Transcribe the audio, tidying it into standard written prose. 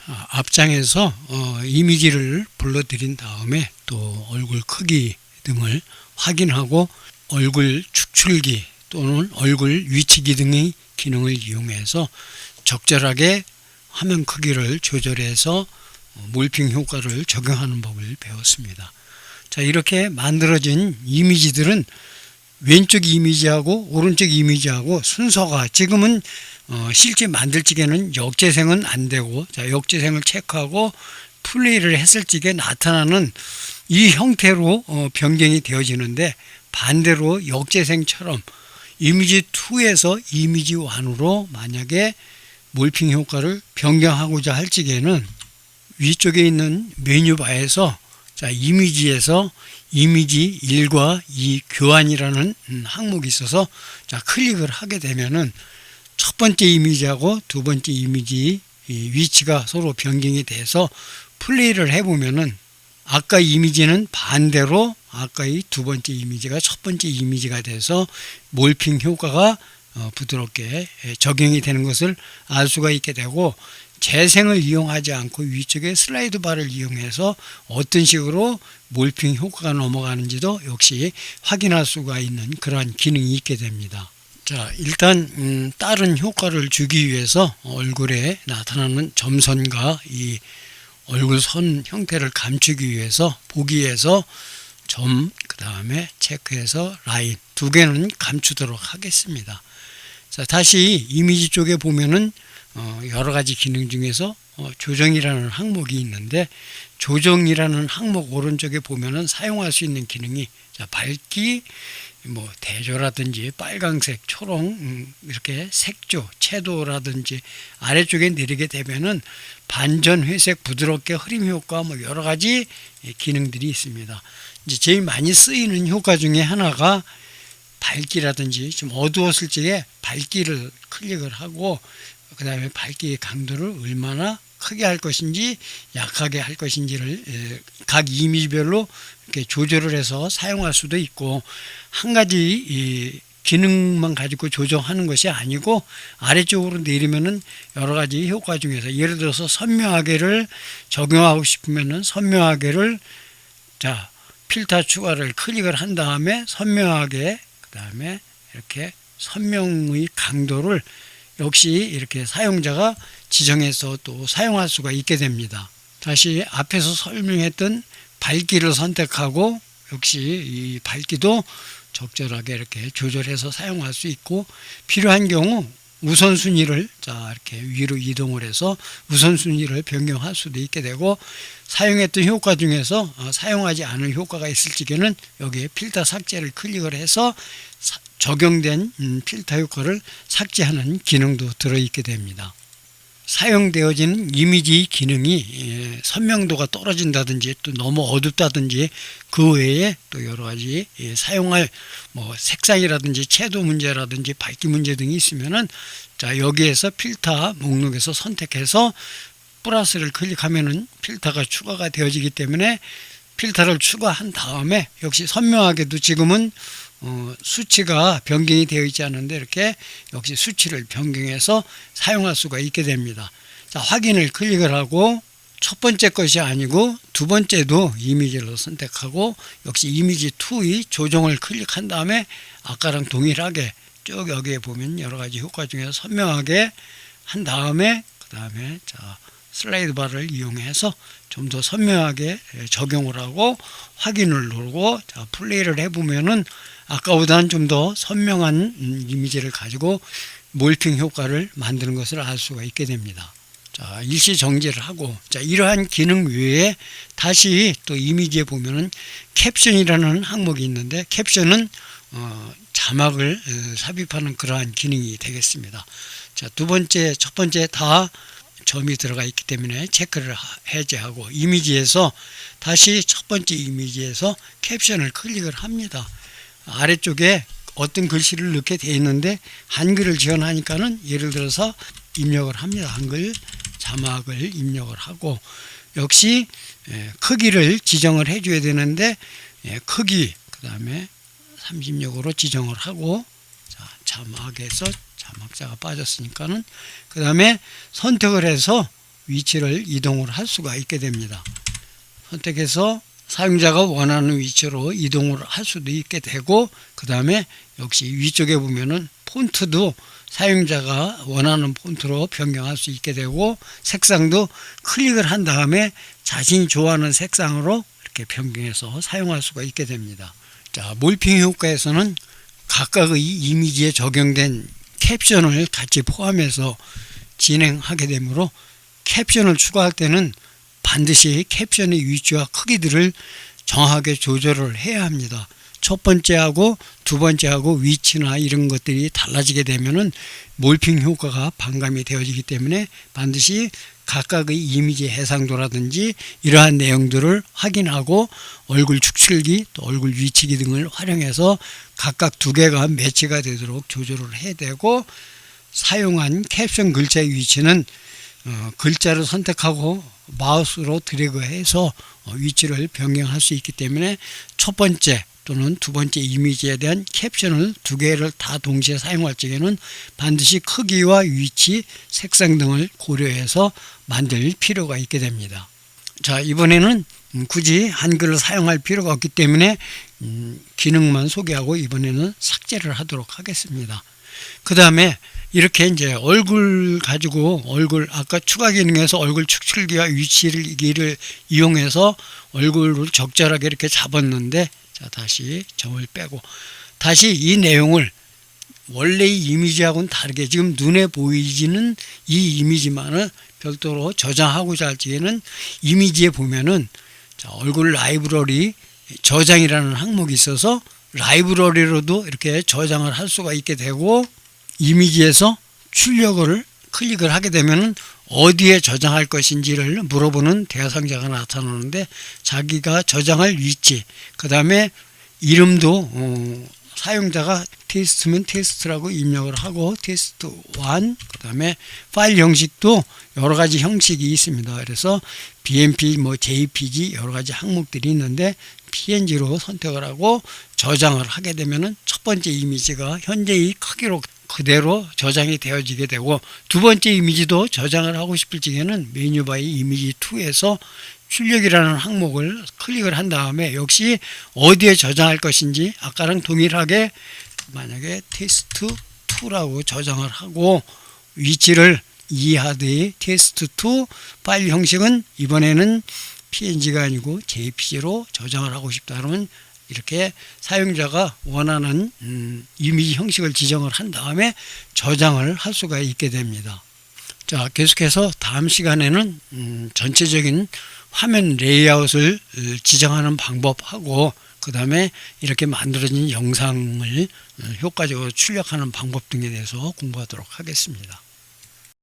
앞장에서 이미지를 불러드린 다음에 또 얼굴 크기 등을 확인하고 얼굴 축출기 또는 얼굴 위치기 등의 기능을 이용해서 적절하게 화면 크기를 조절해서 몰핑 효과를 적용하는 법을 배웠습니다. 자, 이렇게 만들어진 이미지들은 왼쪽 이미지하고 오른쪽 이미지하고 순서가 지금은 실제 만들 적에는 역재생은 안 되고, 자, 역재생을 체크하고 플레이를 했을 적에 나타나는 이 형태로 변경이 되어지는데, 반대로 역재생처럼 이미지 2에서 이미지 1으로 만약에 몰핑 효과를 변경하고자 할 적에는 위쪽에 있는 메뉴바에서 자, 이미지에서 이미지 1과 2 교환이라는 항목이 있어서 자, 클릭을 하게 되면은 첫 번째 이미지하고 두 번째 이미지 위치가 서로 변경이 돼서 플레이를 해보면은 아까 이미지는 반대로 아까의 두 번째 이미지가 첫 번째 이미지가 돼서 몰핑 효과가 부드럽게 적용이 되는 것을 알 수가 있게 되고, 재생을 이용하지 않고 위쪽에 슬라이드 바를 이용해서 어떤 식으로 몰핑 효과가 넘어가는지도 역시 확인할 수가 있는 그러한 기능이 있게 됩니다. 자, 일단 다른 효과를 주기 위해서 얼굴에 나타나는 점선과 이 얼굴 선 형태를 감추기 위해서 보기에서 점, 그 다음에 체크해서 라인 두 개는 감추도록 하겠습니다. 자, 다시 이미지 쪽에 보면은 여러 가지 기능 중에서 조정이라는 항목이 있는데, 조정이라는 항목 오른쪽에 보면은 사용할 수 있는 기능이 자, 밝기, 뭐 대조라든지 빨강색, 초록 이렇게 색조, 채도라든지 아래쪽에 내리게 되면은 반전, 회색, 부드럽게 흐림 효과 뭐 여러 가지 기능들이 있습니다. 이제 제일 많이 쓰이는 효과 중에 하나가 밝기라든지 좀 어두웠을 적에 밝기를 클릭을 하고 그 다음에 밝기의 강도를 얼마나 크게 할 것인지 약하게 할 것인지를 각 이미지별로 이렇게 조절을 해서 사용할 수도 있고, 한 가지 이 기능만 가지고 조정하는 것이 아니고 아래쪽으로 내리면은 여러 가지 효과 중에서 예를 들어서 선명하게를 적용하고 싶으면은 선명하게를 자, 필터 추가를 클릭을 한 다음에 선명하게, 그 다음에 이렇게 선명의 강도를 역시 이렇게 사용자가 지정해서 또 사용할 수가 있게 됩니다. 다시 앞에서 설명했던 밝기를 선택하고 역시 이 밝기도 적절하게 이렇게 조절해서 사용할 수 있고, 필요한 경우 우선순위를 자, 이렇게 위로 이동을 해서 우선순위를 변경할 수도 있게 되고, 사용했던 효과 중에서 사용하지 않은 효과가 있을 적에는 여기에 필터 삭제를 클릭을 해서 적용된 필터 효과를 삭제하는 기능도 들어있게 됩니다. 사용되어지는 이미지 기능이 선명도가 떨어진다든지 또 너무 어둡다든지 그 외에 또 여러 가지 사용할 뭐 색상이라든지 채도 문제라든지 밝기 문제 등이 있으면은 자, 여기에서 필터 목록에서 선택해서 플러스를 클릭하면은 필터가 추가가 되어지기 때문에 필터를 추가한 다음에 역시 선명하게도 지금은 수치가 변경이 되어 있지 않은데 이렇게 역시 수치를 변경해서 사용할 수가 있게 됩니다. 자, 확인을 클릭을 하고 첫 번째 것이 아니고 두 번째도 이미지를 선택하고 역시 이미지 2의 조정을 클릭한 다음에 아까랑 동일하게 쭉 여기에 보면 여러 가지 효과 중에서 선명하게 한 다음에 그 다음에 자, 슬라이드 바를 이용해서 좀 더 선명하게 적용을 하고 확인을 누르고 자, 플레이를 해보면은 아까보다는 좀 더 선명한 이미지를 가지고 몰핑 효과를 만드는 것을 알 수가 있게 됩니다. 자, 일시 정지를 하고 자, 이러한 기능 외에 다시 또 이미지에 보면은 캡션이라는 항목이 있는데, 캡션은 자막을 삽입하는 그러한 기능이 되겠습니다. 자, 두 번째, 첫 번째 다 점이 들어가 있기 때문에 체크를 해제하고 이미지에서 다시 첫 번째 이미지에서 캡션을 클릭을 합니다. 아래쪽에 어떤 글씨를 넣게 되어 있는데 한글을 지원하니까는 예를 들어서 입력을 합니다. 한글 자막을 입력을 하고 역시 크기를 지정을 해줘야 되는데 크기 그 다음에 36으로 지정을 하고 자, 자막에서 자막자가 빠졌으니까는 그 다음에 선택을 해서 위치를 이동을 할 수가 있게 됩니다. 선택해서 사용자가 원하는 위치로 이동을 할 수도 있게 되고, 그 다음에 역시 위쪽에 보면은 폰트도 사용자가 원하는 폰트로 변경할 수 있게 되고, 색상도 클릭을 한 다음에 자신이 좋아하는 색상으로 이렇게 변경해서 사용할 수가 있게 됩니다. 자, 몰핑 효과에서는 각각의 이미지에 적용된 캡션을 같이 포함해서 진행하게 되므로 캡션을 추가할 때는 반드시 캡션의 위치와 크기들을 정확하게 조절을 해야 합니다. 첫 번째하고 두 번째하고 위치나 이런 것들이 달라지게 되면은 몰핑 효과가 반감이 되어지기 때문에 반드시 각각의 이미지 해상도라든지 이러한 내용들을 확인하고 얼굴 축출기 또 얼굴 위치기 등을 활용해서 각각 두 개가 매치가 되도록 조절을 해야 되고, 사용한 캡션 글자의 위치는 글자를 선택하고 마우스로 드래그해서 위치를 변경할 수 있기 때문에 첫 번째 또는 두 번째 이미지에 대한 캡션을 두 개를 다 동시에 사용할 적에는 반드시 크기와 위치, 색상 등을 고려해서 만들 필요가 있게 됩니다. 자, 이번에는 굳이 한글을 사용할 필요가 없기 때문에 기능만 소개하고 이번에는 삭제를 하도록 하겠습니다. 그 다음에 이렇게 이제 얼굴 가지고 아까 추가 기능에서 얼굴 축출기와 위치를 이용해서 얼굴을 적절하게 이렇게 잡았는데, 자, 다시 점을 빼고 다시 이 내용을 원래의 이미지하고는 다르게 지금 눈에 보이지는 이 이미지만을 별도로 저장하고자 할 적에는 이미지에 보면은 자, 얼굴 라이브러리 저장이라는 항목이 있어서 라이브러리로도 이렇게 저장을 할 수가 있게 되고, 이미지에서 출력을 클릭을 하게 되면 어디에 저장할 것인지를 물어보는 대상자가 나타나는데, 자기가 저장할 위치, 그 다음에 이름도 사용자가 테스트면 테스트라고 입력을 하고 테스트 1, 그 다음에 파일 형식도 여러 가지 형식이 있습니다. 그래서 BMP, JPG 여러 가지 항목들이 있는데 PNG로 선택을 하고 저장을 하게 되면은 첫 번째 이미지가 현재의 크기로 그대로 저장이 되어지게 되고, 두 번째 이미지도 저장을 하고 싶을 적에는 메뉴바의 이미지 2에서 출력이라는 항목을 클릭을 한 다음에 역시 어디에 저장할 것인지 아까랑 동일하게 만약에 테스트 2라고 저장을 하고 위치를 이하드의 테스트 2 파일 형식은 이번에는 PNG가 아니고 JPG로 저장을 하고 싶다 그러면 이렇게 사용자가 원하는 이미지 형식을 지정을 한 다음에 저장을 할 수가 있게 됩니다. 자, 계속해서 다음 시간에는 전체적인 화면 레이아웃을 지정하는 방법하고 그 다음에 이렇게 만들어진 영상을 효과적으로 출력하는 방법 등에 대해서 공부하도록 하겠습니다.